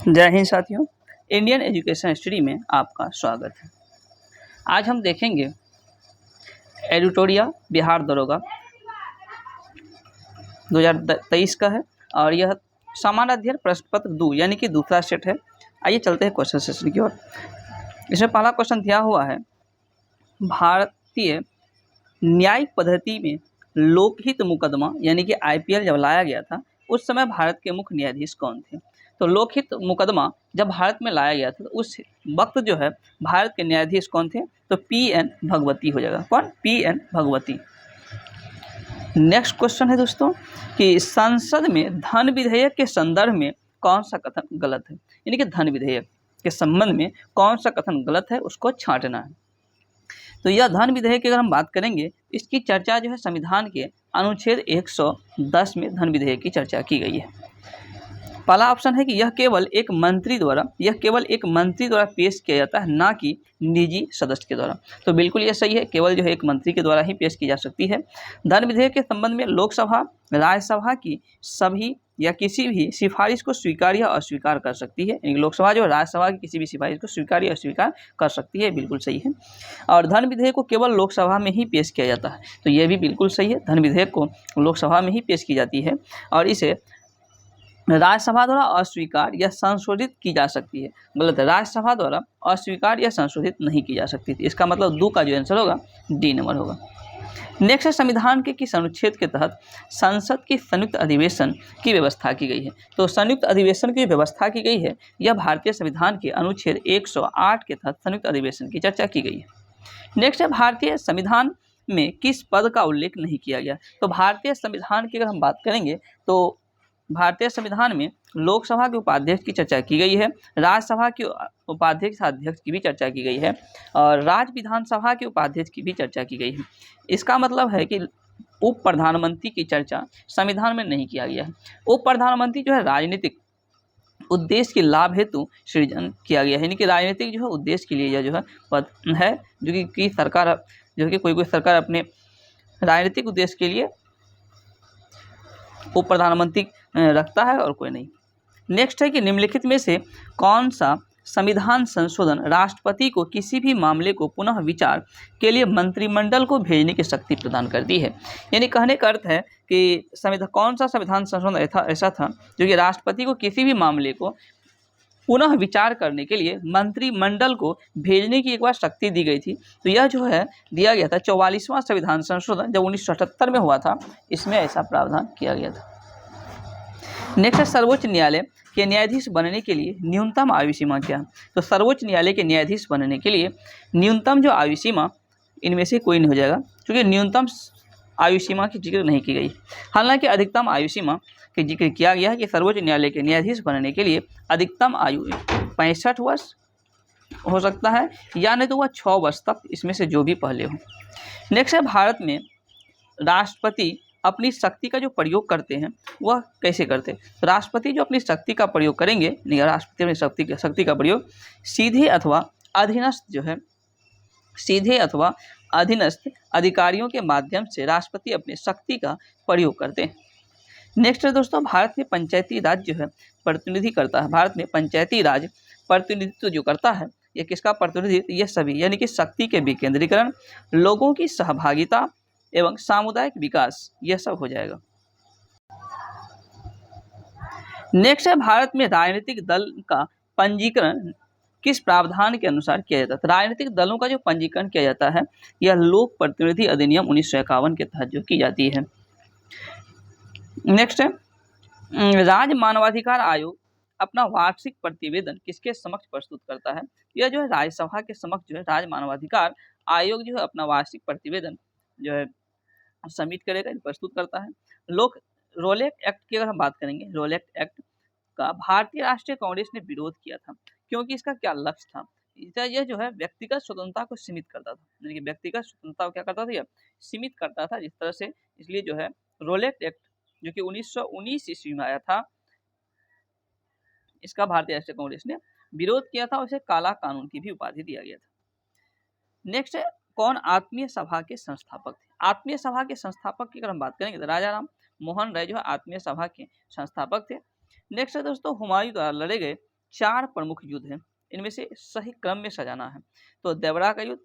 जय हिंद साथियों, Indian education study में आपका स्वागत है। आज हम देखेंगे एडिटोरिया बिहार दरोगा 2023 का है और यह सामान्य अध्ययन प्रश्न पत्र 2 यानी कि दूसरा सेट है। आइए चलते हैं क्वेश्चन सेशन की ओर। इसमें पहला क्वेश्चन दिया हुआ है, भारतीय न्यायिक पद्धति में लोकहित मुकदमा यानी कि IPL जब लाया गया था उस समय भारत के मुख्य न्यायाधीश कौन थे? तो लोकहित मुकदमा जब भारत में लाया गया था तो उस वक्त जो है भारत के न्यायाधीश कौन थे? तो PN भगवती हो जाएगा। कौन? PN भगवती। नेक्स्ट क्वेश्चन है दोस्तों कि संसद में धन विधेयक के संदर्भ में कौन सा कथन गलत है? यानी कि धन विधेयक के संबंध में कौन सा कथन गलत है उसको छांटना है। तो यह धन विधेयक की अगर हम बात करेंगे, इसकी चर्चा जो है संविधान के अनुच्छेद 110 में धन विधेयक की चर्चा की गई है। पहला ऑप्शन है कि यह केवल एक मंत्री द्वारा पेश किया जाता है, ना कि निजी सदस्य के द्वारा। तो बिल्कुल यह सही है, केवल जो है एक मंत्री के द्वारा ही पेश की जा सकती है। धन विधेयक के संबंध में लोकसभा राज्यसभा की सभी या किसी भी सिफारिश को स्वीकार या अस्वीकार कर सकती है। लोकसभा जो राज्यसभा की किसी भी सिफारिश को स्वीकार या अस्वीकार कर सकती है, बिल्कुल सही है। और धन विधेयक को केवल लोकसभा में ही पेश किया जाता है, तो यह भी बिल्कुल सही है। धन विधेयक को लोकसभा में ही पेश की जाती है और इसे राज्यसभा द्वारा अस्वीकार या संशोधित की जा सकती है। गलत है, राज्यसभा द्वारा अस्वीकार या संशोधित नहीं की जा सकती थी। इसका मतलब 2 का जो आंसर होगा डी नंबर होगा। नेक्स्ट है, संविधान के किस अनुच्छेद के तहत संसद की संयुक्त अधिवेशन की व्यवस्था की गई है? तो संयुक्त अधिवेशन की व्यवस्था की गई है, यह भारतीय संविधान के अनुच्छेद 108 के तहत संयुक्त अधिवेशन की चर्चा की गई है। नेक्स्ट है, भारतीय संविधान में किस पद का उल्लेख नहीं किया गया? तो भारतीय संविधान की अगर हम बात करेंगे तो भारतीय संविधान में लोकसभा के उपाध्यक्ष की चर्चा की गई है, राज्यसभा के उपाध्यक्ष अध्यक्ष की भी चर्चा की गई है और राज्य विधानसभा के उपाध्यक्ष की भी चर्चा की गई है। इसका मतलब है कि उप प्रधानमंत्री की चर्चा संविधान में नहीं किया गया है। उप प्रधानमंत्री जो है राजनीतिक उद्देश्य के लाभ हेतु सृजन किया गया है, यानी कि राजनीतिक जो है उद्देश्य के लिए यह जो है पद है, जो कि सरकार जो कि कोई सरकार अपने राजनीतिक उद्देश्य के लिए उप प्रधानमंत्री रखता है और कोई नहीं। नेक्स्ट है कि निम्नलिखित में से कौन सा संविधान संशोधन राष्ट्रपति को किसी भी मामले को पुनः विचार के लिए मंत्रिमंडल को भेजने की शक्ति प्रदान करती है? यानी कहने का अर्थ है कि कौन सा संविधान संशोधन ऐसा था जो कि राष्ट्रपति को किसी भी मामले को पुनः विचार करने के लिए मंत्रिमंडल को भेजने की एक बार शक्ति दी गई थी। तो यह जो है दिया गया था 44वां संविधान संशोधन जब 1978 में हुआ था, इसमें ऐसा प्रावधान किया गया था। नेक्स्ट है, सर्वोच्च न्यायालय के न्यायाधीश बनने के लिए न्यूनतम आयु सीमा क्या है? तो सर्वोच्च न्यायालय के न्यायाधीश बनने के लिए न्यूनतम जो आयु सीमा, इनमें से कोई नहीं हो जाएगा क्योंकि न्यूनतम आयु सीमा की जिक्र नहीं की गई। हालांकि अधिकतम आयु सीमा के जिक्र किया गया है कि सर्वोच्च न्यायालय के न्यायाधीश बनने के लिए अधिकतम आयु 65 वर्ष हो सकता है या नहीं तो वह 6 वर्ष तक, इसमें से जो भी पहले हो। नेक्स्ट है, भारत में राष्ट्रपति अपनी शक्ति का जो प्रयोग करते हैं वह कैसे करते हैं? तो राष्ट्रपति जो अपनी शक्ति का प्रयोग करेंगे, राष्ट्रपति अपनी शक्ति का प्रयोग सीधे अथवा अधीनस्थ अधिकारियों के माध्यम से राष्ट्रपति अपनी शक्ति का प्रयोग करते हैं। नेक्स्ट है दोस्तों, भारत में पंचायती राज जो है प्रतिनिधि करता है। भारत में पंचायती राज प्रतिनिधित्व जो करता है, यह किसका प्रतिनिधित्व? यह सभी यानी कि शक्ति के विकेंद्रीकरण, लोगों की सहभागिता एवं सामुदायिक विकास, यह सब हो जाएगा। नेक्स्ट है, भारत में राजनीतिक दल का पंजीकरण किस प्रावधान के अनुसार किया जाता है? तो राजनीतिक दलों का जो पंजीकरण किया जाता है यह लोक प्रतिनिधि अधिनियम 1951 के तहत जो की जाती है। नेक्स्ट है, राज्य मानवाधिकार आयोग अपना वार्षिक प्रतिवेदन किसके समक्ष प्रस्तुत करता है? यह जो है राज्यसभा के समक्ष जो है राज्य मानवाधिकार आयोग जो है अपना वार्षिक प्रतिवेदन जो है सबमिट करेगा, प्रस्तुत करता है। रोलेक्ट एक्ट की अगर हम बात करेंगे, रोलेक्ट एक्ट का भारतीय राष्ट्रीय कांग्रेस ने विरोध किया था क्योंकि इसका क्या लक्ष्य था? यह जो है व्यक्तिगत स्वतंत्रता को सीमित करता था, यानी कि व्यक्तिगत स्वतंत्रता को क्या करता था? यह सीमित करता था जिस तरह से। इसलिए जो है रोलेक्ट एक्ट जो कि 1919 ईस्वी में आया था, इसका भारतीय राष्ट्रीय कांग्रेस ने विरोध किया था, उसे काला कानून की भी उपाधि दिया गया था। नेक्स्ट है, कौन आत्मीय सभा के संस्थापक थे? आत्मीय सभा के संस्थापक की अगर हम बात करेंगे तो राजा राम मोहन राय जो है आत्मीय सभा के संस्थापक थे। नेक्स्ट है दोस्तों, हुमायूं द्वारा लड़े गए 4 प्रमुख युद्ध हैं, इनमें से सही क्रम में सजाना है। तो देवरा का युद्ध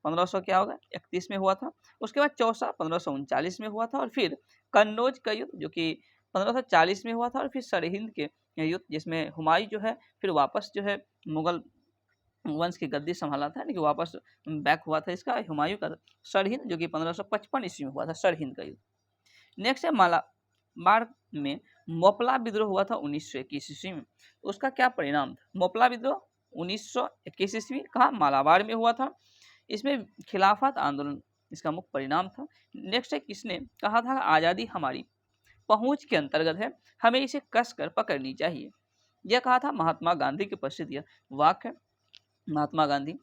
1500 क्या होगा 31 में हुआ था। उसके बाद चौसा 1539 में हुआ था, और फिर कन्नौज का युद्ध जो कि 1540 में हुआ था, और फिर सरहिंद के युद्ध जिसमें हुमायूं जो है फिर वापस जो है मुगल वंश की गद्दी संभाला था, यानी कि वापस बैक हुआ था इसका हुमायूं का सरहिंद, जो कि 1555 ईस्वी में हुआ था सरहिंद का युद्ध। नेक्स्ट है मालाबार में मोपला विद्रोह हुआ था 1921 ईस्वी में। उसका क्या परिणाम था? मोपला विद्रोह 1921 ईस्वी कहा मालाबार में हुआ था। इसमें खिलाफत आंदोलन इसका मुख्य परिणाम था। नेक्स्ट है किसने कहा था आज़ादी हमारी पहुंच के अंतर्गत है, हमें इसे कसकर पकड़नी चाहिए। यह कहा था महात्मा गांधी के प्रसिद्ध यह वाक्य है, महात्मा गांधी।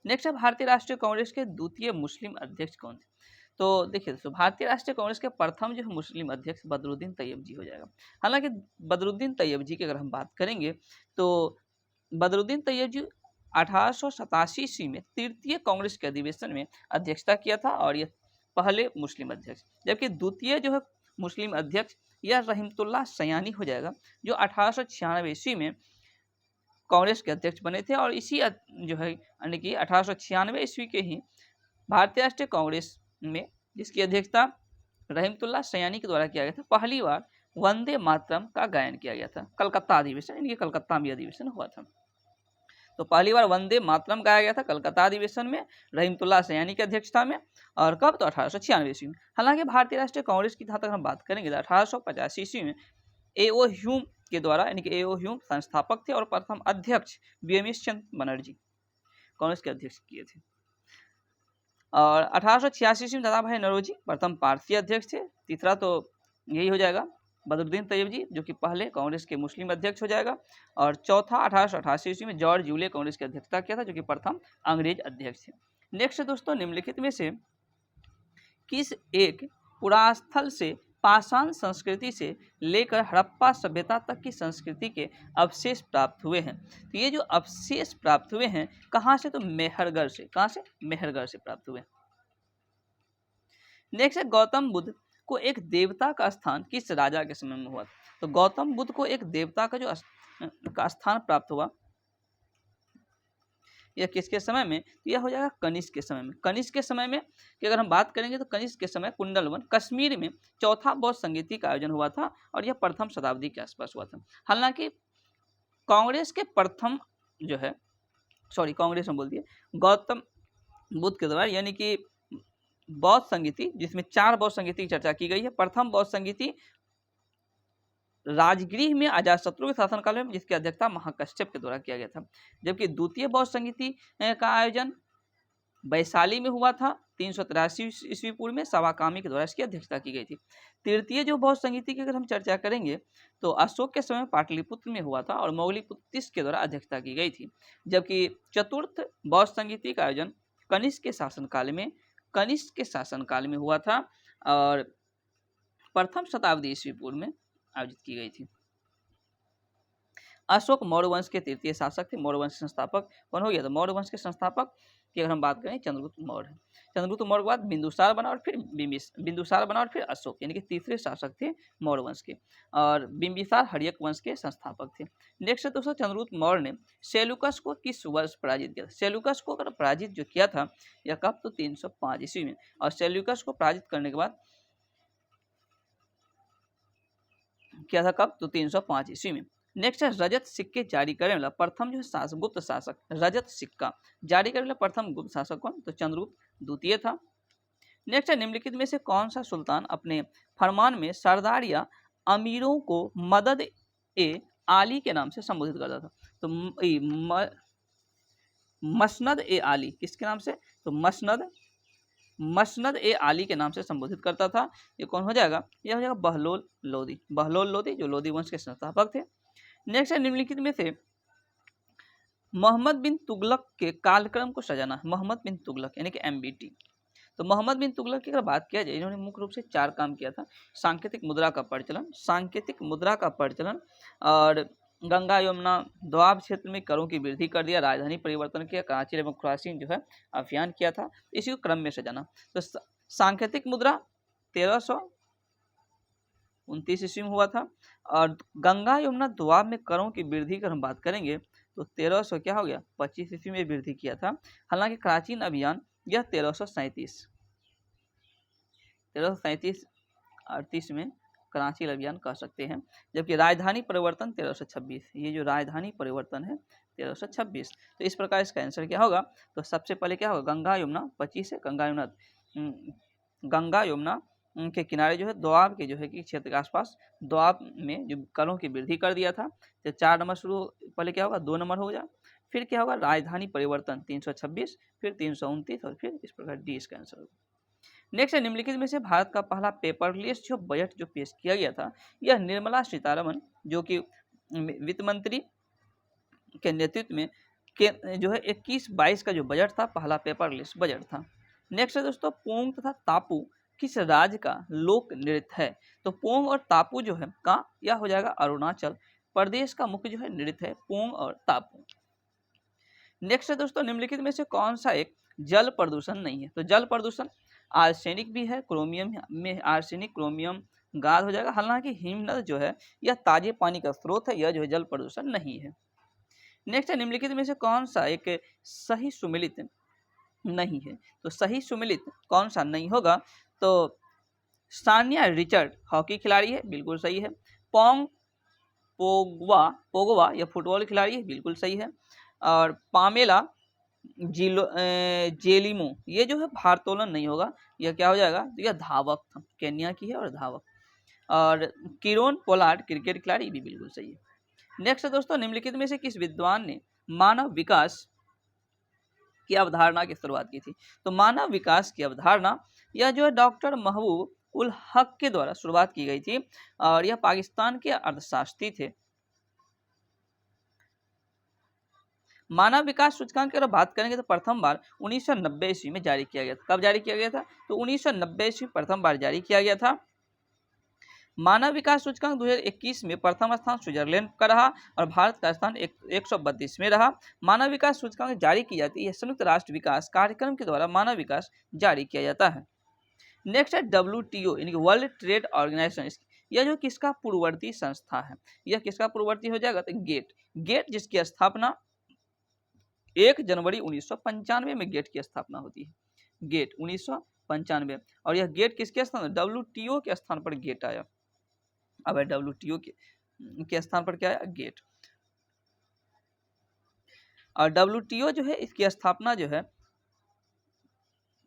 नेक्स्ट है भारतीय राष्ट्रीय कांग्रेस के द्वितीय मुस्लिम अध्यक्ष कौन थे? तो देखिए दोस्तों, भारतीय राष्ट्रीय कांग्रेस के प्रथम जो मुस्लिम अध्यक्ष बदरुद्दीन तैयब जी हो जाएगा। हालांकि बदरुद्दीन तैयब जी की अगर हम बात करेंगे तो बदरुद्दीन तैयब जी 1887 ईस्वी में तृतीय कांग्रेस के अधिवेशन में अध्यक्षता किया था, और यह पहले मुस्लिम अध्यक्ष। जबकि द्वितीय जो है मुस्लिम अध्यक्ष यह रहीमतुल्लाह सयानी हो जाएगा, जो 1896 ईस्वी में कांग्रेस के अध्यक्ष बने थे, और इसी जो है यानी कि 1896 ईस्वी के ही भारतीय राष्ट्रीय कांग्रेस में जिसकी अध्यक्षता रहीमतुल्लाह सयानी के द्वारा किया गया था, पहली बार वंदे मातरम का गायन किया गया था। कलकत्ता अधिवेशन, यानी कि कलकत्ता में अधिवेशन हुआ था। तो पहली बार वंदे मातरम गाया गया था कलकत्ता अधिवेशन में रहीमतुल्लाह सयानी की अध्यक्षता में, और कब? तो 1896 ईस्वी में। हालांकि भारतीय राष्ट्रीय कांग्रेस की जहाँ तक हम बात करेंगे तो 1885 ईस्वी में ए.ओ. ह्यूम के द्वारा, यानी कि ए.ओ. ह्यूम संस्थापक थे, और प्रथम अध्यक्ष बीएमएस चंद्र बनर्जी कांग्रेस के अध्यक्ष किए थे। और 1886 ईस्वी में दादाभाई नौरोजी प्रथम पारसी अध्यक्ष थे। तीसरा तो यही हो जाएगा बदरुद्दीन तैयब जी, जो कि पहले कांग्रेस के मुस्लिम अध्यक्ष हो जाएगा। और चौथा 1888 ईस्वी में जॉर्ज यूले कांग्रेस की अध्यक्षता किया था, जो कि प्रथम अंग्रेज अध्यक्ष थे। नेक्स्ट दोस्तों, निम्नलिखित में से किस एक पुरास्थल से पाषाण संस्कृति से लेकर हड़प्पा सभ्यता तक की संस्कृति के अवशेष प्राप्त हुए हैं? तो ये जो अवशेष प्राप्त हुए हैं कहाँ से? तो मेहरगढ़ से। कहाँ से? मेहरगढ़ से प्राप्त हुए। नेक्स्ट है गौतम बुद्ध को एक देवता का स्थान किस राजा के समय में हुआ? तो गौतम बुद्ध को एक देवता का जो का स्थान प्राप्त हुआ यह किसके समय में? यह हो जाएगा कनिष्क के समय में। कनिष्क के समय में कि अगर हम बात करेंगे तो कनिष्क के समय कुंडलवन कश्मीर में चौथा बौद्ध संगीति का आयोजन हुआ था, और यह प्रथम शताब्दी के आसपास हुआ था। हालांकि कांग्रेस के प्रथम जो है कांग्रेस में बोल दिए गौतम बुद्ध के द्वारा, यानी कि बौद्ध संगीति जिसमें 4 बौद्ध संगीति की चर्चा की गई है। प्रथम बौद्ध संगीति राजगृह में अजातशत्रु के शासनकाल में, जिसकी अध्यक्षता महाकश्यप के द्वारा किया गया था। जबकि द्वितीय बौद्ध संगीति का आयोजन वैशाली में हुआ था 383 ईस्वी पूर्व में, सवाकामी के द्वारा इसकी अध्यक्षता की गई थी। तृतीय जो बौद्ध संगीति की अगर हम चर्चा करेंगे तो अशोक के समय पाटलिपुत्र में हुआ था, और मौलिपुत्तिस के द्वारा अध्यक्षता की गई थी। जबकि चतुर्थ बौद्ध संगीति का आयोजन कनिष्क के शासनकाल में हुआ था, और प्रथम शताब्दी ईस्वी पूर्व में आयोजित की गई थी। अशोक मौर्य वंश के तृतीय शासक थे। मौर्य वंश के संस्थापक कौन हो गया? तो मौर्य वंश के संस्थापक की अगर हम बात करें चंद्रगुप्त मौर्य। चंद्रगुप्त मौर्य के बाद बिंदुसार बना, और फिर अशोक, यानी कि तीसरे शासक थे मौर्य वंश के, और बिंबिसार हर्यक वंश के संस्थापक थे। नेक्स्ट दोस्तों, चंद्रगुप्त मौर्य ने सेल्यूकस को किस वर्ष पराजित किया था? सेल्यूकस को अगर पराजित जो किया था यह कब? तो 305 ईस्वी में। और सेल्यूकस को पराजित करने के बाद किया था कब? तो 305 ईस्वी में। नेक्स्ट है रजत सिक्के जारी करने वाला प्रथम जो शासक गुप्त शासक, रजत सिक्का जारी करने वाला प्रथम गुप्त शासक कौन? तो चंद्रगुप्त द्वितीय था। नेक्स्ट है निम्नलिखित में से कौन सा सुल्तान अपने फरमान में सरदार या अमीरों को मदद ए आली के नाम से संबोधित करता था? तो मसनद ए आली किसके नाम से? तो मसनद ए आली के नाम से संबोधित करता था। ये कौन हो जाएगा? यह हो जाएगा बहलोल लोदी जो लोदी वंश के संस्थापक थे। नेक्स्ट है निम्नलिखित में से मोहम्मद बिन तुगलक के कालक्रम को सजाना। मोहम्मद बिन तुगलक यानी कि MBT। तो मोहम्मद बिन तुगलक की अगर बात किया जाए, इन्होंने मुख्य रूप से 4 काम किया था। सांकेतिक मुद्रा का प्रचलन, और गंगा यमुना दोआब क्षेत्र में करों की वृद्धि कर दिया, राजधानी परिवर्तन किया, कराची एवं खुरासीन जो है अभियान किया था। इसी को क्रम में सजाना। तो सांकेतिक मुद्रा 1929 ईस्वी में हुआ था। और गंगा यमुना दोआब में करों की वृद्धि की हम बात करेंगे तो 1300 क्या हो गया 25 ईस्वी में वृद्धि किया था। हालांकि प्राचीन अभियान यह 1337 38 में कराची अभियान कह सकते हैं। जबकि राजधानी परिवर्तन 1326, ये जो राजधानी परिवर्तन है 1326। तो इस प्रकार इसका आंसर क्या होगा, तो सबसे पहले क्या होगा गंगा यमुना 25 है, गंगा यमुना के किनारे जो है दोआब के जो है कि क्षेत्र के आसपास दोआब में जो करों की वृद्धि कर दिया था। तो 4 नंबर शुरू पहले क्या होगा 2 नंबर हो गया, फिर क्या होगा राजधानी परिवर्तन 326, फिर 329 और फिर इस प्रकार डी इसका आंसर होगा। नेक्स्ट है निम्नलिखित में से भारत का पहला पेपरलेस जो बजट जो पेश किया गया था यह निर्मला सीतारमण जो कि वित्त मंत्री के नेतृत्व में के जो है 21-22 का जो बजट था पहला पेपरलेस बजट था। नेक्स्ट है दोस्तों पोंग तथा तापू किस राज्य का लोक नृत्य है। तो पोंग और तापू जो है का यह हो जाएगा अरुणाचल प्रदेश का मुख्य जो है नृत्य है पोंग और तापू। नेक्स्ट है दोस्तों निम्नलिखित में से कौन सा एक जल प्रदूषण नहीं है। तो जल प्रदूषण आर्सेनिक भी है, क्रोमियम में आर्सेनिक क्रोमियम गाद हो जाएगा। हालांकि हिमनद जो है यह ताजे पानी का स्रोत है, यह जो है जल प्रदूषण नहीं है। नेक्स्ट है निम्नलिखित में से कौन सा एक सही सुमेलित नहीं है। तो सही सुमेलित कौन सा नहीं होगा, तो सानिया रिचर्ड हॉकी खिलाड़ी है, बिल्कुल सही है। पोंग पोगवा यह फुटबॉल खिलाड़ी है, बिल्कुल सही है। और पामेला जेलिमो ये जो है भारोत्तोलन नहीं होगा, यह क्या हो जाएगा, तो यह धावक था, केन्या की है और धावक। और किरोन पोलार्ड क्रिकेट खिलाड़ी भी बिल्कुल सही है। नेक्स्ट दोस्तों निम्नलिखित में से किस विद्वान ने मानव विकास की अवधारणा की शुरुआत की थी। तो मानव विकास की अवधारणा यह जो है डॉक्टर महबूब उल हक के द्वारा शुरुआत की गई थी और यह पाकिस्तान के अर्थशास्त्री थे। मानव विकास सूचकांक की अगर बात करेंगे तो प्रथम बार 1990 ईस्वी में जारी किया गया था। कब जारी किया गया था, तो 1990 ईस्वी प्रथम बार जारी किया गया था। मानव विकास सूचकांक 2021 में प्रथम स्थान स्विट्जरलैंड का रहा और भारत का स्थान 132 में रहा। मानव विकास सूचकांक जारी की जाती है संयुक्त राष्ट्र विकास कार्यक्रम के द्वारा मानव विकास जारी किया जाता है। नेक्स्ट है WTO यानी कि वर्ल्ड ट्रेड ऑर्गेनाइजेशन, यह जो किसका पूर्ववर्ती संस्था है, यह किसका पूर्ववर्ती हो जाएगा, तो गेट जिसकी स्थापना 1 जनवरी 1995 में गेट की स्थापना होती है। गेट 1995 और यह गेट किसके स्थान, WTO के स्थान पर गेट आया। अब है WTO के स्थान पर क्या आया, गेट। और WTO जो है इसकी स्थापना जो है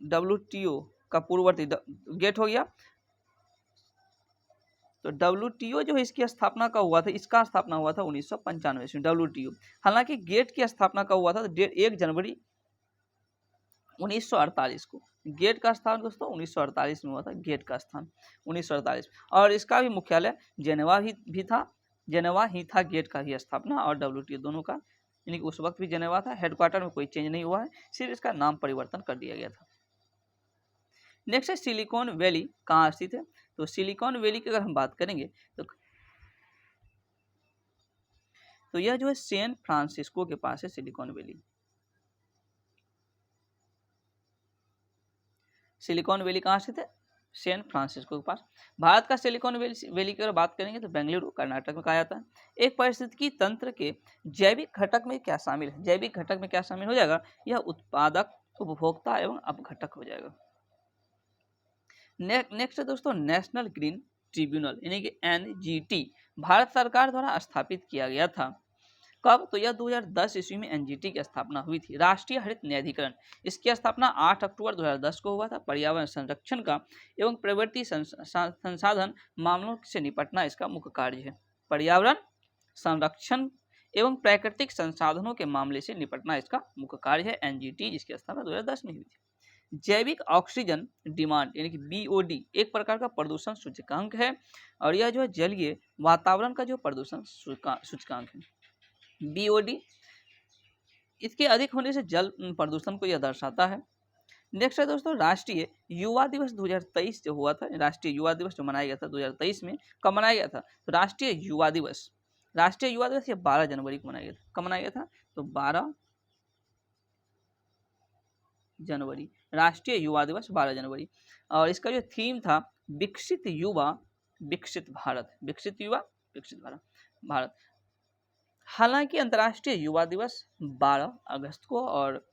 WTO का पूर्ववर्ती गेट हो गया। तो WTO जो है इसकी स्थापना का हुआ था, इसका स्थापना हुआ था 1995 में WTO। हालांकि गेट की स्थापना का हुआ था 1 जनवरी 1948 को। गेट का स्थान दोस्तों 1948 में हुआ था, गेट का स्थान 1948। और इसका भी मुख्यालय जेनेवा भी था, जेनेवा ही था गेट का भी स्थापना और WTO दोनों का, यानी कि उस वक्त भी जेनेवा था। हेडक्वार्टर में कोई चेंज नहीं हुआ है, सिर्फ इसका नाम परिवर्तन कर दिया गया था। नेक्स्ट है सिलिकॉन वैली कहाँ स्थित है। तो सिलिकॉन वैली की अगर हम बात करेंगे तो यह जो है सैन फ्रांसिस्को के पास है सिलिकॉन वैली। सिलिकॉन वैली कहाँ स्थित है, सैन फ्रांसिस्को के पास। भारत का सिलिकॉन वैली की अगर बात करेंगे तो बेंगलुरु कर्नाटक में कहा जाता है। एक पारिस्थितिकी तंत्र के जैविक घटक में क्या शामिल है, जैविक घटक में क्या शामिल हो जाएगा, यह उत्पादक, उपभोक्ता एवं अपघटक हो जाएगा। नेक्स्ट है दोस्तों नेशनल ग्रीन ट्रिब्यूनल यानी कि NGT भारत सरकार द्वारा स्थापित किया गया था। कब, तो यह 2010 ईस्वी में NGT की स्थापना हुई थी। राष्ट्रीय हरित न्यायाधिकरण इसकी स्थापना 8 अक्टूबर 2010 को हुआ था। पर्यावरण संरक्षण का एवं प्रवृत्ति संसाधन मामलों से निपटना इसका मुख्य कार्य है। पर्यावरण संरक्षण एवं प्राकृतिक संसाधनों के मामले से निपटना इसका मुख्य कार्य है। NGT जिसकी स्थापना 2010 में हुई थी। जैविक ऑक्सीजन डिमांड यानी कि BOD एक प्रकार का प्रदूषण सूचकांक है और यह जो है जलीय वातावरण का जो प्रदूषण सूचकांक है। BOD इसके अधिक होने से जल प्रदूषण को यह दर्शाता है। नेक्स्ट है दोस्तों राष्ट्रीय युवा दिवस 2023 जो हुआ था, राष्ट्रीय युवा दिवस जो मनाया गया था 2023 में, कब मनाया गया था, तो राष्ट्रीय युवा दिवस ये 12 जनवरी को मनाया गया था। कब मनाया गया था, तो 12 जनवरी, राष्ट्रीय युवा दिवस 12 जनवरी। और इसका जो थीम था विकसित युवा विकसित भारत, विकसित युवा विकसित भारत भारत। हालांकि अंतर्राष्ट्रीय युवा दिवस 12 अगस्त को और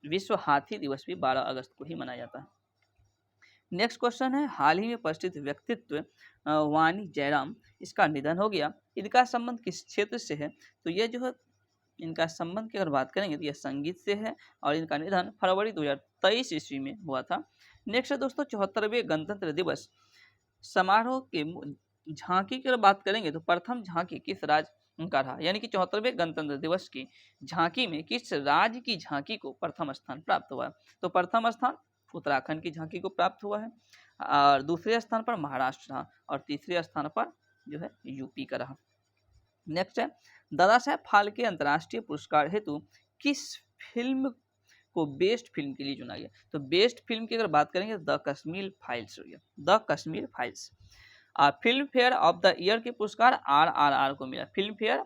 विश्व हाथी दिवस भी 12 अगस्त को ही मनाया जाता है। नेक्स्ट क्वेश्चन है, हाल ही में प्रसिद्ध व्यक्तित्व वाणी जयराम, इसका निधन हो गया, इनका संबंध किस क्षेत्र से है? तो ये जो है इनका संबंध की अगर बात करेंगे तो यह संगीत से है और इनका निधन फरवरी 2023 ईस्वी में हुआ था। नेक्स्ट है दोस्तों 74वें गणतंत्र दिवस समारोह के झांकी की अगर बात करेंगे तो प्रथम झांकी किस राज्य का रहा, यानी कि 74वें गणतंत्र दिवस की झांकी में किस राज्य की झांकी को प्रथम स्थान प्राप्त हुआ है? तो प्रथम स्थान उत्तराखंड की झांकी को प्राप्त हुआ है और दूसरे स्थान पर महाराष्ट्र रहा और तीसरे स्थान पर जो है यूपी का रहा। नेक्स्ट है, दादा साहेब फाल्के अंतर्राष्ट्रीय पुरस्कार हेतु किस फिल्म को बेस्ट फिल्म के लिए चुना गया? तो बेस्ट फिल्म की अगर बात करेंगे तो द कश्मीर फाइल्स हो गया, the Kashmir files. Film fair of the year के पुरस्कार RRR को मिला, film fair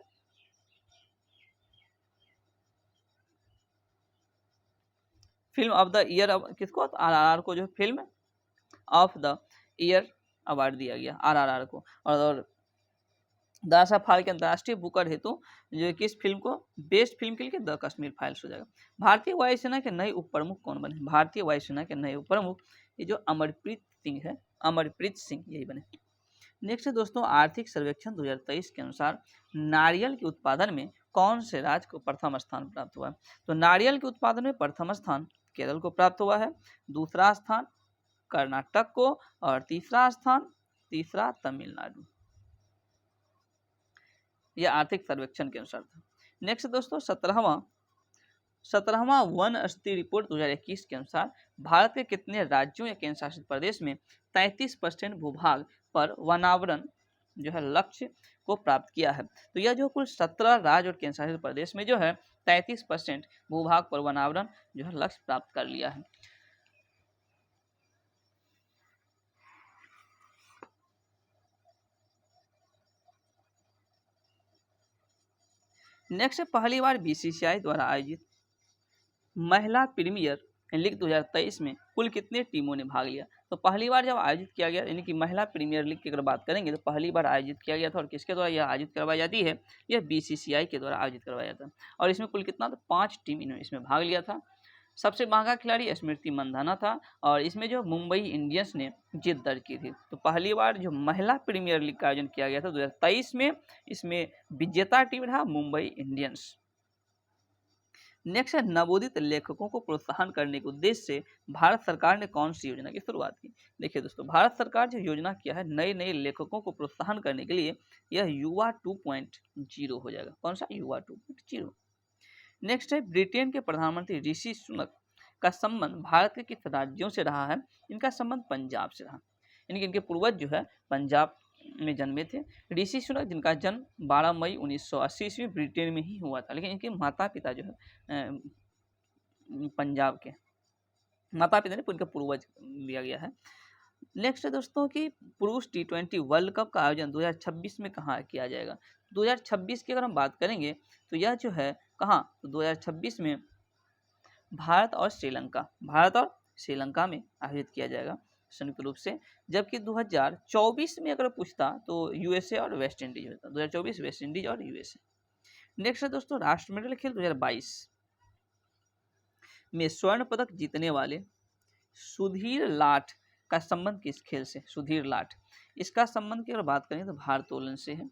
film of the year किसको? RRR को जो film of the year award दिया गया RRR को। और दादा साहब फाल्के अंतर्राष्ट्रीय बुकर हेतु जो किस फिल्म को बेस्ट फिल्म के लिए द कश्मीर फाइल्स हो जाएगा। भारतीय वायुसेना के नए उप प्रमुख कौन बने? भारतीय वायुसेना के नए उप प्रमुख ये जो अमरप्रीत सिंह है, अमरप्रीत सिंह यही बने। नेक्स्ट है दोस्तों, आर्थिक सर्वेक्षण 2023 के अनुसार नारियल के उत्पादन में कौन से राज्य को प्रथम स्थान प्राप्त हुआ है? तो नारियल के उत्पादन में प्रथम स्थान केरल को प्राप्त हुआ है, दूसरा स्थान कर्नाटक को और तीसरा तमिलनाडु। यह आर्थिक सर्वेक्षण के अनुसार था। नेक्स्ट दोस्तों 17वां वन स्थिति रिपोर्ट 2021 के अनुसार भारत के कितने राज्यों या केंद्र शासित प्रदेश में 33% भूभाग पर वनावरण जो है लक्ष्य को प्राप्त किया है? तो यह जो कुल 17 राज्य और केंद्र शासित प्रदेश में जो है 33% भूभाग पर वनावरण जो है लक्ष्य प्राप्त कर लिया है। नेक्स्ट पहली बार BCCI द्वारा आयोजित महिला प्रीमियर लीग 2023 में कुल कितने टीमों ने भाग लिया? तो पहली बार जब आयोजित किया गया, यानी कि महिला प्रीमियर लीग की अगर बात करेंगे तो पहली बार आयोजित किया गया था और किसके द्वारा यह आयोजित करवाई जाती है? यह BCCI के द्वारा आयोजित करवाया जाता है और इसमें कुल कितना? तो 5 टीम इन्होंने इसमें भाग लिया था। सबसे महंगा खिलाड़ी स्मृति मंधाना था और इसमें जो मुंबई इंडियंस ने जीत दर्ज की थी। तो पहली बार जो महिला प्रीमियर लीग का आयोजन किया गया था 2023 में, इसमें विजेता टीम रहा मुंबई इंडियंस। नेक्स्ट है, नवोदित लेखकों को प्रोत्साहन करने के उद्देश्य से भारत सरकार ने कौन सी योजना की शुरुआत की? देखिए दोस्तों, भारत सरकार जो योजना किया है नए नए लेखकों को प्रोत्साहन करने के लिए, यह युवा 2.0 हो जाएगा। कौन सा? युवा 2.0। नेक्स्ट है, ब्रिटेन के प्रधानमंत्री ऋषि सुनक का संबंध भारत के किस राज्यों से रहा है? इनका संबंध पंजाब से रहा, यानी कि इनके पूर्वज जो है पंजाब में जन्मे थे। ऋषि सुनक जिनका जन्म 12 मई 1980 ईस्वी ब्रिटेन में ही हुआ था, लेकिन इनके माता पिता जो है पंजाब के माता पिता ने उनका पूर्वज दिया गया है। नेक्स्ट है दोस्तों कि पुरुष T20 वर्ल्ड कप का आयोजन 2026 में कहाँ किया जाएगा? 2026 की अगर हम बात करेंगे तो यह जो है कहाँ? तो 2026 में भारत और श्रीलंका में आयोजित किया जाएगा संयुक्त रूप से। जबकि 2024 में अगर पूछता तो USA और वेस्ट इंडीज होता, 2024 वेस्ट इंडीज और USA। नेक्स्ट है दोस्तों, राष्ट्रमंडल खेल 2022 में स्वर्ण पदक जीतने वाले सुधीर लाठ का संबंध किस खेल से? सुधीर लाठ, इसका संबंध की अगर बात करें तो भारोत्तोलन से है।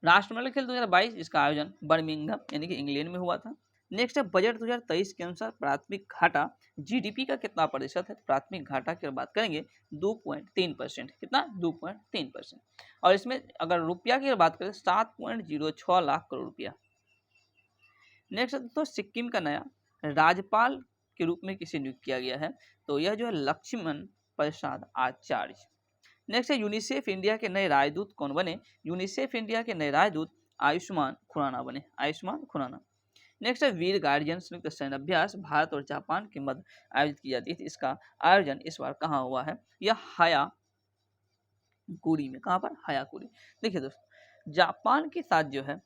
राष्ट्रमंडल खेल 2022 इसका आयोजन बर्मिंघम यानी कि इंग्लैंड में हुआ था। नेक्स्ट है, बजट 2023 के अनुसार प्राथमिक घाटा GDP का कितना प्रतिशत है? प्राथमिक घाटा की बात करेंगे 2.3%। कितना? 2.3%। और इसमें अगर रुपया की बात करें 7.06 लाख करोड़ रुपया। नेक्स्ट दोस्तों, सिक्किम का नया राज्यपाल के रूप में किसे नियुक्त किया गया है? तो यह जो है लक्ष्मण प्रसाद आचार्य। नेक्स्ट है, यूनिसेफ इंडिया के नए राजदूत कौन बने? यूनिसेफ इंडिया के नए राजदूत आयुष्मान खुराना बने, आयुष्मान खुराना। नेक्स्ट है, वीर गार्जियन संयुक्त सैन्य अभ्यास भारत और जापान के मध्य आयोजित की जाती थी, इसका आयोजन इस बार कहाँ हुआ है? यह हायाकुरी में। कहाँ पर? हायाकुरी। देखिए दोस्तों, जापान के साथ जो है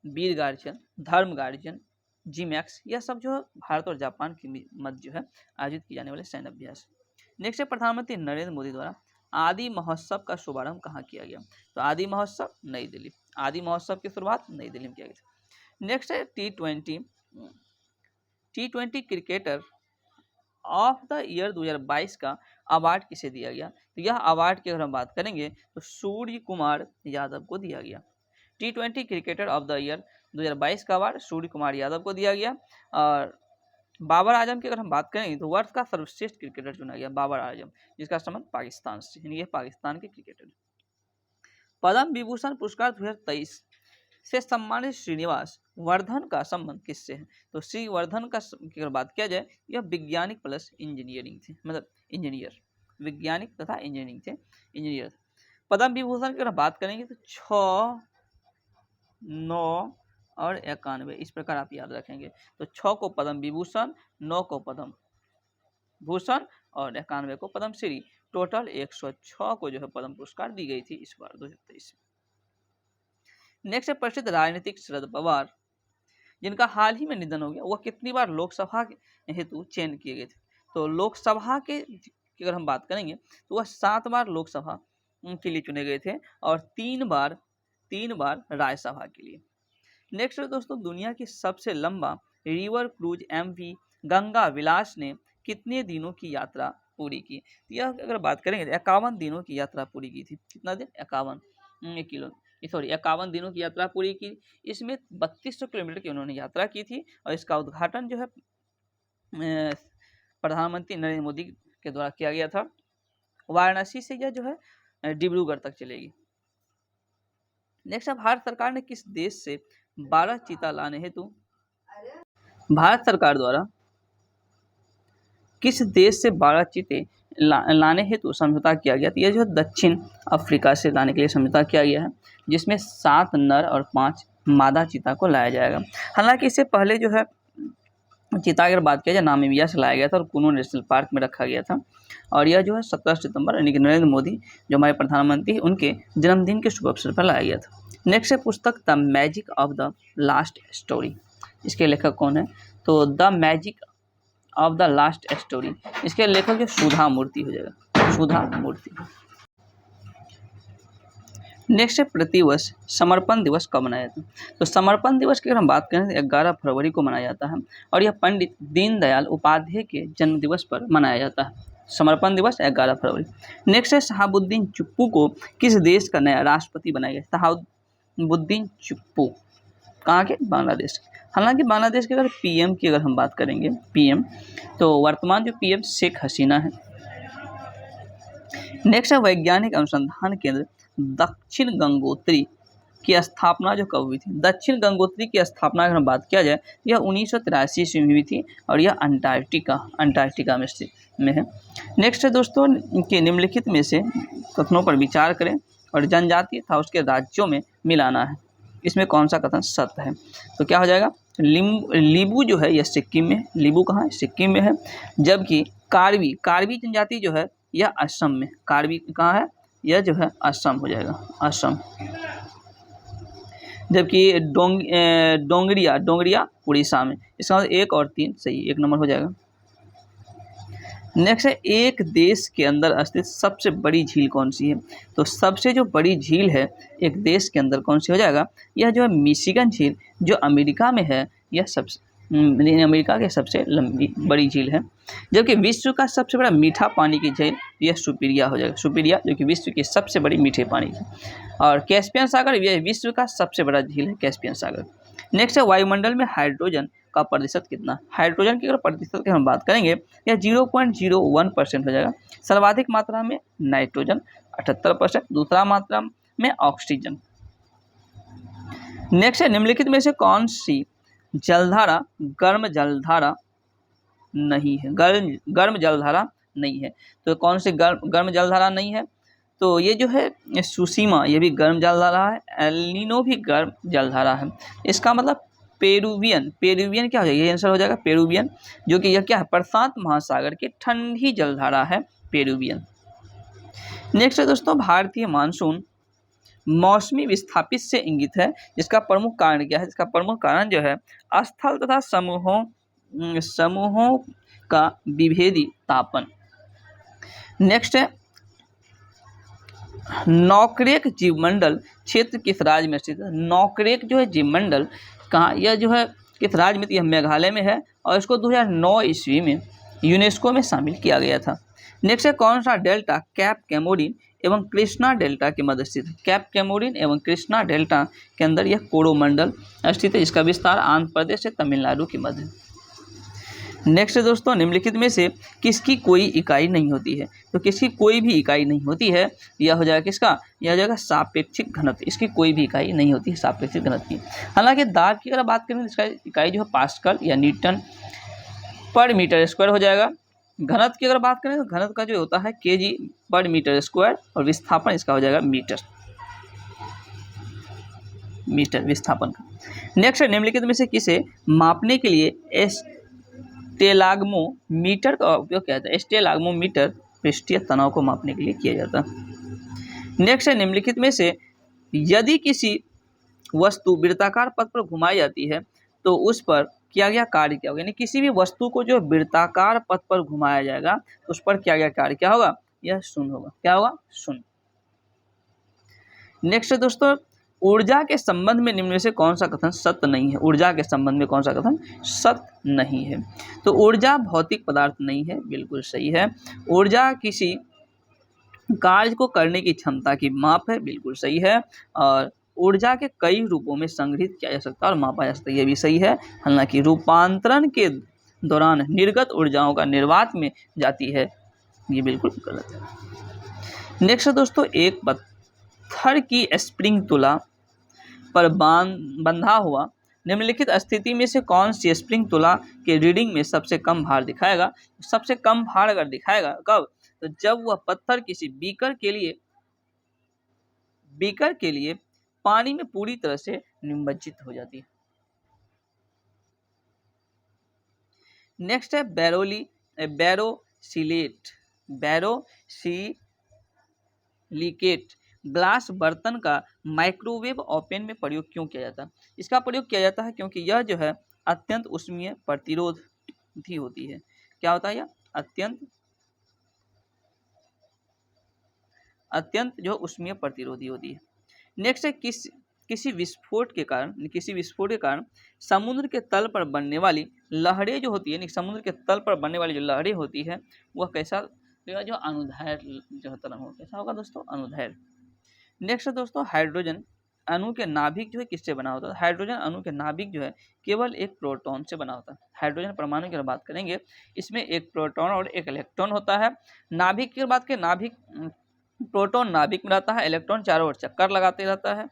वीर गार्जियन, धर्म गार्जियन, GMAX, यह सब जो है भारत और जापान के मध्य जो है आयोजित किए जाने वाले सैन्य अभ्यास। नेक्स्ट है, प्रधानमंत्री नरेंद्र मोदी द्वारा आदि महोत्सव का शुभारंभ कहाँ किया गया? तो आदि महोत्सव नई दिल्ली, आदि महोत्सव की शुरुआत नई दिल्ली में किया गया। नेक्स्ट है टी20 क्रिकेटर ऑफ द ईयर 2022 का अवार्ड किसे दिया गया? तो यह अवार्ड की अगर हम बात करेंगे तो सूर्य कुमार यादव को दिया गया। टी20 क्रिकेटर ऑफ द ईयर 2022 का अवार्ड सूर्य कुमार यादव को दिया गया। और बाबर आजम की अगर हम बात करें तो वर्ष का सर्वश्रेष्ठ क्रिकेटर चुना गया बाबर आजम, जिसका संबंध पाकिस्तान से, यानी ये पाकिस्तान के क्रिकेटर। पद्म विभूषण पुरस्कार 2023 से सम्मानित श्रीनिवास वर्धन का संबंध किससे है? तो श्री वर्धन का की अगर बात किया जाए, यह वैज्ञानिक प्लस इंजीनियरिंग थे, मतलब इंजीनियर, वैज्ञानिक तथा इंजीनियरिंग थे, इंजीनियर। पद्म विभूषण की अगर बात करेंगे तो 6, 9 और 91, इस प्रकार आप याद रखेंगे। तो 6 को पद्म विभूषण, 9 को पद्म भूषण और 91 को पद्मश्री, टोटल 106 को जो है पद्म पुरस्कार दी गई थी इस बार 2023 में। नेक्स्ट है प्रसिद्ध राजनीतिक शरद पवार, जिनका हाल ही में निधन हो गया, वह कितनी बार लोकसभा हेतु चयन किए गए थे? तो लोकसभा के अगर हम बात करेंगे तो वह 7 बार लोकसभा के लिए चुने गए थे और 3 बार राज्यसभा के लिए। नेक्स्ट है दोस्तों, दुनिया की सबसे लंबा रिवर क्रूज MV गंगा विलास ने कितने दिनों की यात्रा पूरी की? यह अगर बात करेंगे तो 51 दिनों की यात्रा पूरी की थी। कितना दिन? 51 दिनों की यात्रा पूरी की। इसमें 3200 किलोमीटर की उन्होंने यात्रा की थी और इसका उद्घाटन जो है प्रधानमंत्री नरेंद्र मोदी के द्वारा किया गया था। वाराणसी से यह जो है डिब्रूगढ़ तक चलेगी। नेक्स्ट, भारत सरकार ने किस देश से 12 चीता लाने हेतु, भारत सरकार द्वारा किस देश से 12 चीते लाने हेतु समझौता किया गया? तो यह जो दक्षिण अफ्रीका से लाने के लिए समझौता किया गया है, जिसमें 7 नर और 5 मादा चीता को लाया जाएगा। हालांकि इससे पहले जो है चीता की अगर बात किया जाए नामीबिया से लाया गया था और कुनो नेशनल पार्क में रखा गया था। और यह जो है 17 सितंबर यानी कि नरेंद्र मोदी जो हमारे प्रधानमंत्री उनके जन्मदिन के शुभ अवसर पर लाया गया था। नेक्स्ट है पुस्तक the magic of the last story, इसके लेखक कौन है? तो the magic of the last story, इसके लेखक जो सुधा मूर्ति हो जाएगा, सुधा मूर्ति। नेक्स्ट है प्रतिवर्ष समर्पण दिवस कब मनाया जाता है? तो समर्पण दिवस की अगर हम बात करें तो 11 फरवरी को मनाया जाता है और यह पंडित दीनदयाल उपाध्याय के जन्म दिवस पर मनाया जाता है। समर्पण दिवस 11 फरवरी। नेक्स्ट है शहाबुद्दीन चुप्पू को किस देश का नया राष्ट्रपति बनाया गया? शहाबुद्दीन चुप्पू कहाँ के? बांग्लादेश। हालांकि बांग्लादेश के अगर PM की अगर हम बात करेंगे, PM, तो वर्तमान जो PM शेख हसीना है। नेक्स्ट है वैज्ञानिक अनुसंधान केंद्र दक्षिण गंगोत्री की स्थापना जो कब हुई थी? दक्षिण गंगोत्री की स्थापना अगर हम बात किया जाए, यह 1983 ईस्वी में हुई थी और यह अंटार्कटिका में है। नेक्स्ट है दोस्तों कि निम्नलिखित में से कथनों पर विचार करें और जनजाति था उसके राज्यों में मिलाना है, इसमें कौन सा कथन सत्य है? तो क्या हो जाएगा? लीबू जो है यह सिक्किम में, लीबू कहाँ है? सिक्किम में है। जबकि कार्बी जनजाति जो है यह असम में, कार्बी कहाँ है? यह जो है असम हो जाएगा, असम। जबकि डोंगरिया उड़ीसा में। इसका मतलब 1 और 3 सही, 1 नंबर हो जाएगा। नेक्स्ट है एक देश के अंदर स्थित सबसे बड़ी झील कौन सी है? तो सबसे जो बड़ी झील है एक देश के अंदर कौन सी हो जाएगा? यह जो है मिशिगन झील जो अमेरिका में है, यह सबसे अमेरिका के सबसे लंबी बड़ी झील है। जबकि विश्व का सबसे बड़ा मीठा पानी की झील यह सुपीरिया हो जाएगा, सुपीरिया जो कि विश्व की सबसे बड़ी मीठे पानी की। और कैस्पियन सागर यह विश्व का सबसे बड़ा झील है, कैस्पियन सागर। नेक्स्ट है वायुमंडल में हाइड्रोजन का प्रतिशत कितना? हाइड्रोजन की अगर प्रतिशत की हम बात करेंगे यह 0.01% हो जाएगा। सर्वाधिक मात्रा में नाइट्रोजन 78%, दूसरा मात्रा में ऑक्सीजन। नेक्स्ट है निम्नलिखित में से कौन सी जलधारा गर्म जलधारा नहीं है? गर्म जलधारा नहीं है। तो कौन सी गर्म जलधारा नहीं है? तो ये जो है सुसीमा, ये भी गर्म जलधारा है। एलिनो भी गर्म जलधारा है। इसका मतलब पेरुवियन क्या हो जाएगा? ये आंसर हो जाएगा पेरुवियन, जो कि यह क्या है? प्रशांत महासागर की ठंडी जलधारा है पेरुवियन। नेक्स्ट है दोस्तों भारतीय मानसून मौसमी विस्थापित से इंगित है, जिसका प्रमुख कारण क्या है? इसका प्रमुख कारण जो है स्थल तथा समूहों का विभेदी तापन। नेक्स्ट है नौकरेक जीवमंडल क्षेत्र किस राज्य में स्थित है? नौकरेक जो है जीवमंडल कहाँ, यह जो है किस राज्य में, यह मेघालय में है और इसको 2009 ईस्वी में यूनेस्को में शामिल किया गया था। नेक्स्ट है कौन सा डेल्टा कैप कैमोरिन एवं कृष्णा डेल्टा के मध्य स्थित है? कैप कैमोरिन एवं कृष्णा डेल्टा के अंदर यह कोरोमंडल स्थित है, जिसका विस्तार आंध्र प्रदेश से तमिलनाडु के मध्य। नेक्स्ट है दोस्तों, निम्नलिखित में से किसकी कोई इकाई नहीं होती है? तो किसकी कोई भी इकाई नहीं होती है, यह हो जाएगा किसका, यह हो जाएगा सापेक्षिक घनत्व। इसकी कोई भी इकाई नहीं होती है सापेक्षिक घनत्व की। हालांकि दाब की अगर बात करें तो इसका इकाई जो है पास्कल या न्यूटन पर मीटर स्क्वायर हो जाएगा। घनत्व की अगर बात करें तो घनत्व का जो होता है केजी पर मीटर स्क्वायर और विस्थापन इसका हो जाएगा मीटर विस्थापन का। नेक्स्ट निम्नलिखित में से किसे मापने के लिए स्टेलाग्मोमीटर का उपयोग किया जाता है? स्टेलाग्मोमीटर पृष्ठीय तनाव को मापने के लिए किया जाता है। नेक्स्ट है निम्नलिखित में से यदि किसी वस्तु वृत्ताकार पथ पर घुमाई जाती है तो उस पर किया गया कार्य क्या होगा? यानी किसी भी वस्तु को जो वृत्ताकार पथ पर घुमाया जाएगा तो उस पर किया गया कार्य क्या होगा? यह शून्य होगा। क्या होगा? शून्य। नेक्स्ट है दोस्तों, ऊर्जा के संबंध में निम्न में से कौन सा कथन सत्य नहीं है? ऊर्जा के संबंध में कौन सा कथन सत्य नहीं है? तो ऊर्जा भौतिक पदार्थ नहीं है, बिल्कुल सही है। ऊर्जा किसी कार्य को करने की क्षमता की माप है, बिल्कुल सही है। और ऊर्जा के कई रूपों में संग्रहित किया जा सकता है और मापा जा सकता है, यह भी सही है। हालांकि रूपांतरण के दौरान निर्गत ऊर्जाओं का निर्वात में जाती है, ये बिल्कुल गलत है। नेक्स्ट दोस्तों, एक पत्थर की स्प्रिंग तुला पर बंधा हुआ निम्नलिखित स्थिति में से कौन सी स्प्रिंग तुला के रीडिंग में सबसे कम भार दिखाएगा? सबसे कम भार अगर दिखाएगा कब? तो जब वह पत्थर किसी बीकर के लिए पानी में पूरी तरह से निमज्जित हो जाती है। नेक्स्ट है बैरोसिलिकेट ग्लास बर्तन का माइक्रोवेव ओवन में प्रयोग क्यों किया जाता है? इसका प्रयोग किया जाता है क्योंकि यह जो है अत्यंत उष्मीय प्रतिरोधी होती है। क्या होता है? यह अत्यंत जो उष्मीय प्रतिरोधी होती है। नेक्स्ट है किसी विस्फोट के कारण समुद्र के तल पर बनने वाली लहरें जो होती है, समुद्र के तल पर बनने वाली जो लहरें होती है वह कैसा, जो अनुदैर्घ्य जो तरंग हो, कैसा होगा दोस्तों? अनुदैर्घ्य। नेक्स्ट दोस्तों, हाइड्रोजन अणु के नाभिक जो है किससे बना होता है? हाइड्रोजन अणु के नाभिक जो है केवल एक प्रोटॉन से बना होता है। हाइड्रोजन परमाणु की बात करेंगे, इसमें एक प्रोटॉन और एक इलेक्ट्रॉन होता है। नाभिक की बात करें, नाभिक प्रोटॉन नाभिक में रहता है, इलेक्ट्रॉन चारों ओर चक्कर लगाते रहता है।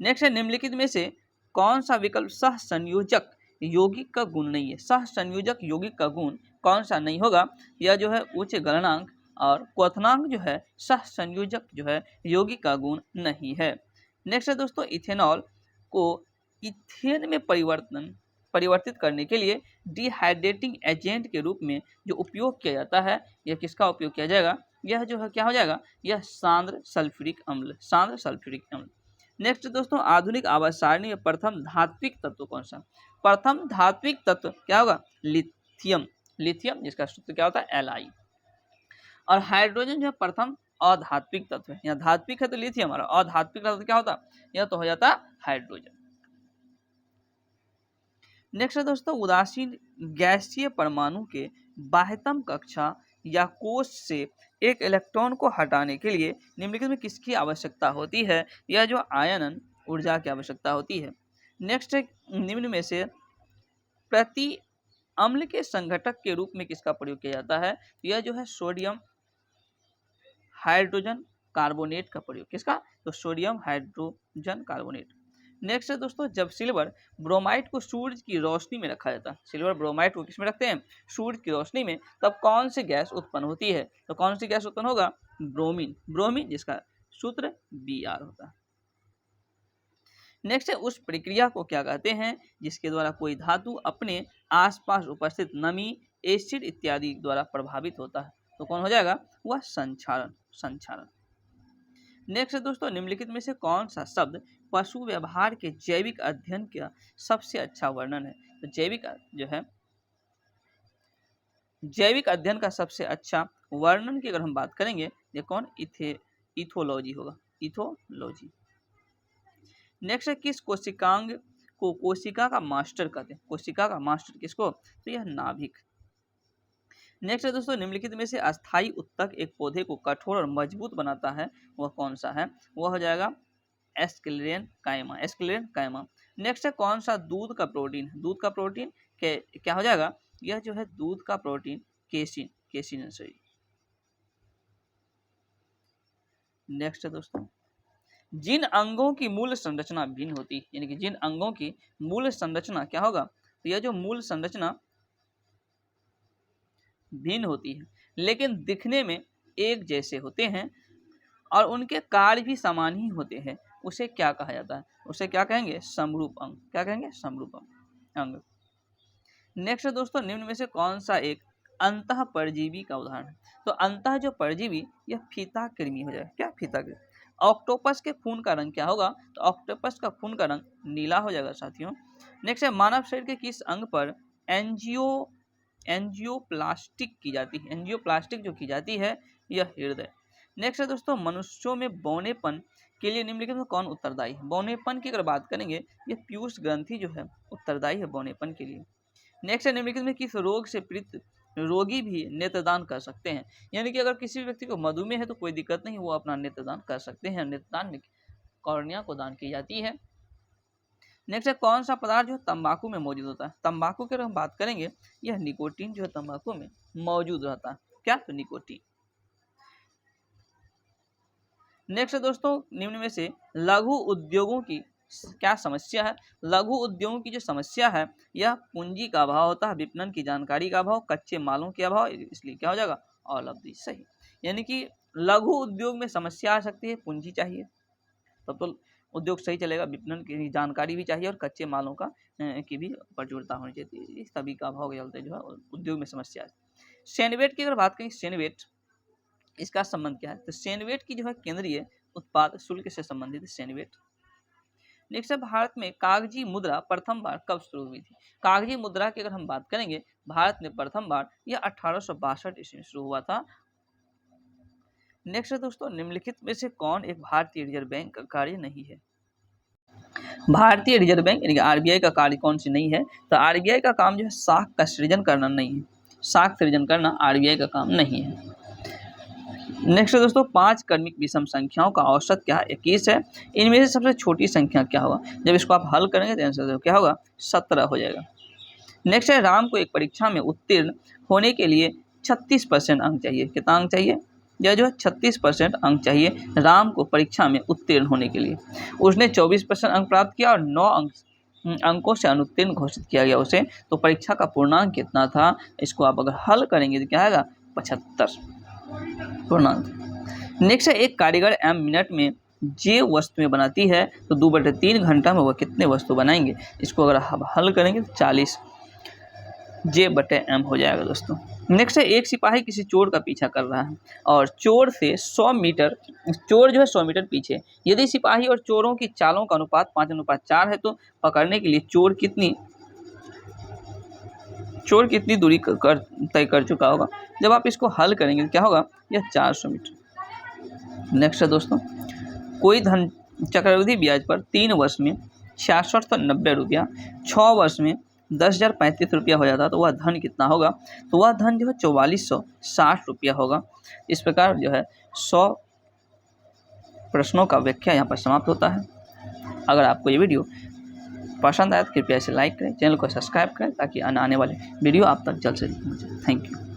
नेक्स्ट है निम्नलिखित में से कौन सा विकल्प सह संयोजक यौगिक का गुण नहीं है? सह संयोजक यौगिक का गुण कौन सा नहीं होगा? यह जो है उच्च गलनांक और क्वथनांक जो है सह संयोजक जो है यौगिक का गुण नहीं है। नेक्स्ट है दोस्तों, इथेनॉल को इथेन में परिवर्तित करने के लिए डिहाइड्रेटिंग एजेंट के रूप में जो उपयोग किया जाता है, यह किसका उपयोग किया जाएगा? यह जो है क्या हो जाएगा? यह सांद्र सल्फ्यूरिक अम्ल। नेक्स्ट दोस्तों, आधुनिक आवर्त सारणी में प्रथम धात्विक तत्व कौन सा? प्रथम धात्विक तत्व क्या होगा? लिथियम, जिसका सूत्र क्या होता है? Li। और हाइड्रोजन जो है प्रथम अधात्विक तत्व है। यहाँ धात्विक है तो लिथियम, और अधात्विक तत्व क्या होता? यह तो हो जाता हाइड्रोजन। नेक्स्ट है दोस्तों, उदासीन गैसीय परमाणु के बाह्यतम कक्षा या कोश से एक इलेक्ट्रॉन को हटाने के लिए निम्नलिखित में किसकी आवश्यकता होती है? यह जो आयनन ऊर्जा की आवश्यकता होती है। नेक्स्ट है निम्न में से प्रति अम्ल के संघटक के रूप में किसका प्रयोग किया जाता है? यह जो है सोडियम हाइड्रोजन कार्बोनेट का प्रयोग। किसका? तो सोडियम हाइड्रोजन कार्बोनेट। नेक्स्ट है दोस्तों, जब सिल्वर ब्रोमाइड को सूर्य की रोशनी में रखा जाता है, सिल्वर ब्रोमाइड को किसमें रखते हैं? सूर्य की रोशनी में, तब कौन सी गैस उत्पन्न होती है? तो कौन सी गैस उत्पन्न होगा? ब्रोमीन, जिसका सूत्र Br होता है। नेक्स्ट है उस प्रक्रिया को क्या कहते हैं जिसके द्वारा कोई धातु अपने आसपास उपस्थित नमी, एसिड इत्यादि द्वारा प्रभावित होता है? तो कौन हो जाएगा? वह संक्षारण। नेक्स्ट दोस्तों, निम्नलिखित में से कौन सा शब्द पशु व्यवहार के जैविक अध्ययन का सबसे अच्छा वर्णन है? तो जैविक अध्ययन का सबसे अच्छा वर्णन की अगर हम बात करेंगे ये कौन इथोलॉजी होगा, इथोलॉजी। नेक्स्ट है किस कोशिकांग को कोशिका का मास्टर कहते हैं, कोशिका का मास्टर किसको, तो यह नाभिक। नेक्स्ट है दोस्तों निम्नलिखित में से अस्थायी उत्तक एक पौधे को कठोर और मजबूत बनाता है वह कौन सा है, वह हो जाएगा एस्क्लेरियन कायमा, एस्क्लेरियन कायमा। नेक्स्ट है कौन सा दूध का प्रोटीन, दूध का प्रोटीन क्या हो जाएगा, यह जो है दूध का प्रोटीन केसिन, केसिन सही। नेक्स्ट है दोस्तों जिन अंगों की मूल संरचना भिन्न होती है, यानी कि जिन अंगों की मूल संरचना क्या होगा, तो यह जो मूल संरचना भिन्न होती है लेकिन दिखने में एक जैसे होते हैं और उनके कार्य भी समान ही होते हैं, उसे क्या कहा जाता है, उसे क्या कहेंगे, समरूप अंग, क्या कहेंगे, समरूप अंग। नेक्स्ट दोस्तों निम्न में से कौन सा एक अंतः परजीवी का उदाहरण है, तो अंतः जो परजीवी यह फीता कृमि हो जाएगा, क्या फीता कृमि। ऑक्टोपस के खून का रंग क्या होगा, तो ऑक्टोपस का खून का रंग नीला हो जाएगा साथियों। नेक्स्ट है मानव शरीर के किस अंग पर एंजियोप्लास्टिक की जाती है, एंजियोप्लास्टिक जो की जाती है यह हृदय। नेक्स्ट है दोस्तों मनुष्यों में बौनेपन के लिए निम्नलिखित में कौन उत्तरदायी है, बौनेपन की अगर बात करेंगे यह पीयूष ग्रंथि जो है उत्तरदायी है बौनेपन के लिए। नेक्स्ट है निम्नलिखित में किस रोग से पीड़ित रोगी भी नेत्रदान कर सकते हैं, यानी कि अगर किसी व्यक्ति को मधुमेह है तो कोई दिक्कत नहीं, वो अपना नेत्रदान कर सकते हैं, नेत्रदान में कॉर्निया को दान की जाती है। नेक्स्ट है कौन सा पदार्थ जो तंबाकू में मौजूद होता है, तंबाकू की अगर हम बात करेंगे यह निकोटीन जो है तंबाकू में मौजूद रहता है, क्या, तो निकोटीन। नेक्स्ट है दोस्तों निम्न में से लघु उद्योगों की क्या समस्या है, लघु उद्योगों की जो समस्या है यह पूंजी का अभाव होता है, विपणन की जानकारी का अभाव, कच्चे मालों के अभाव, इसलिए क्या हो जाएगा ऑल ऑफ दिस सही। यानी कि लघु उद्योग में समस्या आ सकती है, पूंजी चाहिए तब तो उद्योग सही चलेगा, विपणन की जानकारी भी चाहिए और कच्चे मालों का की भी प्रचुरता होनी चाहिए, इस सभी का अभाव के चलते जो है उद्योग में समस्या है। सेनवेट की अगर बात करें, सेनवेट इसका संबंध क्या है, तो सेनवेट की जो है केंद्रीय उत्पाद शुल्क से संबंधित सेनवेट। नेक्स्ट है भारत में कागजी मुद्रा प्रथम बार कब शुरू हुई थी, कागजी मुद्रा की अगर हम बात करेंगे भारत में प्रथम बार यह 1862 ईस्वी में शुरू हुआ था। नेक्स्ट है दोस्तों निम्नलिखित में से कौन एक भारतीय रिजर्व बैंक का कार्य नहीं है, भारतीय रिजर्व बैंक यानी कि आरबीआई का कार्य कौन सी नहीं है, तो आरबीआई का काम जो है साख का सृजन करना नहीं है, साख सृजन करना आरबीआई का काम नहीं है। नेक्स्ट है दोस्तों 5 क्रमिक विषम संख्याओं का औसत क्या है, 21 है, इनमें से सबसे छोटी संख्या क्या होगा, जब इसको आप हल करेंगे तो आंसर क्या होगा 17 हो जाएगा। नेक्स्ट है राम को एक परीक्षा में उत्तीर्ण होने के लिए 36% अंक चाहिए, कितना अंक चाहिए, यह जो है 36% अंक चाहिए राम को परीक्षा में उत्तीर्ण होने के लिए, उसने 24% अंक प्राप्त किया और 9 अंकों से अनुत्तीर्ण घोषित किया गया उसे, तो परीक्षा का पूर्णांक कितना था, इसको आप अगर हल करेंगे तो क्या आएगा 75 पूर्णांक। नेक्स्ट है एक कारीगर m मिनट में जे वस्तुएं बनाती है तो 2/3 घंटा में वह कितने वस्तु बनाएंगे, इसको अगर आप हल करेंगे तो 40 J/m हो जाएगा दोस्तों। नेक्स्ट है एक सिपाही किसी चोर का पीछा कर रहा है और चोर से 100 मीटर, चोर जो है 100 मीटर पीछे, यदि सिपाही और चोरों की चालों का अनुपात 5:4 है तो पकड़ने के लिए चोर कितनी दूरी तय कर चुका होगा, जब आप इसको हल करेंगे तो क्या होगा, यह 400 मीटर। नेक्स्ट है दोस्तों कोई धन चक्रवृद्धि ब्याज पर 3 वर्ष में 6690 रुपया, 6 वर्ष में 10,035 रुपया हो जाता तो वह धन कितना होगा, तो वह धन जो है 4460 रुपया होगा। इस प्रकार जो है 100 प्रश्नों का व्याख्या यहाँ पर समाप्त होता है। अगर आपको ये वीडियो पसंद आया तो कृपया इसे लाइक करें, चैनल को सब्सक्राइब करें ताकि आने वाले वीडियो आप तक जल्द से जल्द पहुंचे। Thank you.